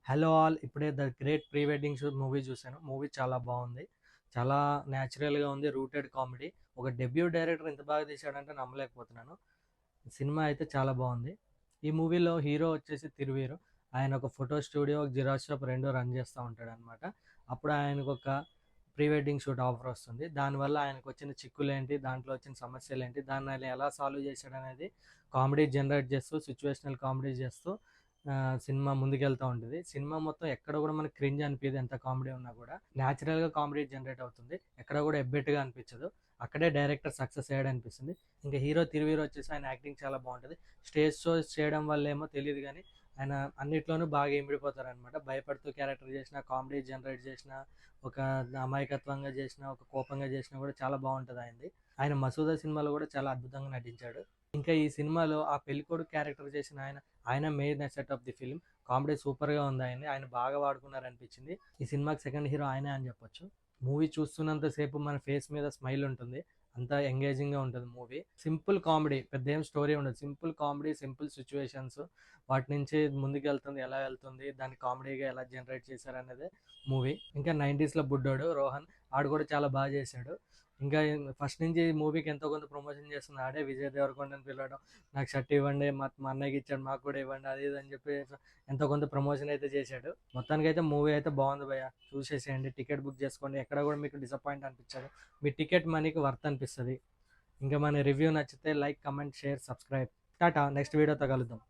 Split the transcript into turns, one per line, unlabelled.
Hello all ఇప్పుడే the great pre wedding shoot movie చూశాను. Movie చాలా బాగుంది. చాలా న్యాచురల్‌గా ఉంది. Rooted comedy. ఒక డెబ్యూ డైరెక్టర్ ఇంత బాగా తీశాడంటే నమ్మలేకపోతున్నాను. సినిమా అయితే చాలా బాగుంది. ఈ మూవీలో హీరో వచ్చేసి తిరువీరు. ఆయన ఒక ఫోటో స్టూడియో, ఒక జిరాక్స్ షాప్ 2 రన్ చేస్తూ ఉంటాడనమాట. అప్పుడు ఆయనకు ఒక ప్రీ వెడ్డింగ్ షూట్ ఆఫర్ వస్తుంది. దానివల్ల ఆయనకు వచ్చిన చిక్కులేంటి, దాంట్లో వచ్చిన సమస్యలేంటి, దాన్ని ఆయన ఎలా సాల్వ్ చేశాడనేది కామెడీ జనరేట్ చేస్తూ, సిచ్యువేషనల్ కామెడీ చేస్తూ సినిమా ముందుకెళ్తా ఉంటుంది. సినిమా మొత్తం ఎక్కడ కూడా మనకి క్రింజ్ అనిపియదు. ఎంత కామెడీ ఉన్నా కూడా న్యాచురల్‌గా కామెడీ జనరేట్ అవుతుంది. ఎక్కడ కూడా ఎబ్బెట్టుగా అనిపించదు. అక్కడే డైరెక్టర్ సక్సెస్ అయ్యాడు అనిపిస్తుంది. ఇంకా హీరో తిరువీరు వచ్చేసి ఆయన యాక్టింగ్ చాలా బాగుంటుంది. స్టేజ్ షోస్ చేయడం వల్ల ఏమో తెలియదు కానీ ఆయన అన్నిట్లోనూ బాగా ఇమిడిపోతారనమాట. భయపడుతూ క్యారెక్టర్ చేసిన, కామెడీ జనరేట్ చేసిన, ఒక అమాయకత్వంగా చేసిన, ఒక కోపంగా చేసినా కూడా చాలా బాగుంటుంది ఆయనది. ఆయన మసూదా సినిమాలో కూడా చాలా అద్భుతంగా నటించాడు. ఇంకా ఈ సినిమాలో ఆ పెళ్ళికొడుకు క్యారెక్టర్ చేసిన ఆయన main asset of the film. Comedy సూపర్గా ఉంది. ఆయన బాగా వాడుకున్నారు అనిపించింది. ఈ సినిమాకి సెకండ్ హీరో ఆయనే అని చెప్పొచ్చు. మూవీ చూస్తున్నంత సేపు మన ఫేస్ మీద స్మైల్ ఉంటుంది. అంత ఎంగేజింగ్గా ఉంటుంది మూవీ. సింపుల్ కామెడీ, పెద్ద ఏం స్టోరీ ఉండదు. సింపుల్ కామెడీ, సింపుల్ సిచ్యువేషన్స్, వాటి నుంచి ముందుకు వెళ్తుంది ఎలా వెళ్తుంది, దాన్ని కామెడీగా ఎలా జనరేట్ చేశారు అనేది మూవీ. ఇంకా 90స్లో బుడ్డోడు రోహన్, ఆడు కూడా చాలా బాగా చేశాడు. ఇంకా ఫస్ట్ నుంచి మూవీకి ఎంతో కొంత ప్రమోషన్ చేస్తుంది ఆడే. విజయ్ దేవరకొండని పిలవడం, నాకు షర్ట్ ఇవ్వండి, మా అన్నయ్యకి ఇచ్చాడు మాకు కూడా ఇవ్వండి, అది ఇది అని చెప్పి ఎంతో కొంత ప్రమోషన్ అయితే చేశాడు. మొత్తానికి అయితే మూవీ అయితే బాగుంది భయ్య, చూసేసేయండి. టికెట్ బుక్ చేసుకోండి. ఎక్కడ కూడా మీకు డిసప్పాయింట్ అనిపించదు. మీ టికెట్ మనీకి వర్త్ అనిపిస్తుంది. ఇంకా మన రివ్యూ నచ్చితే like, comment, share, subscribe. Tata, next వీడియోతో కలుద్దాం.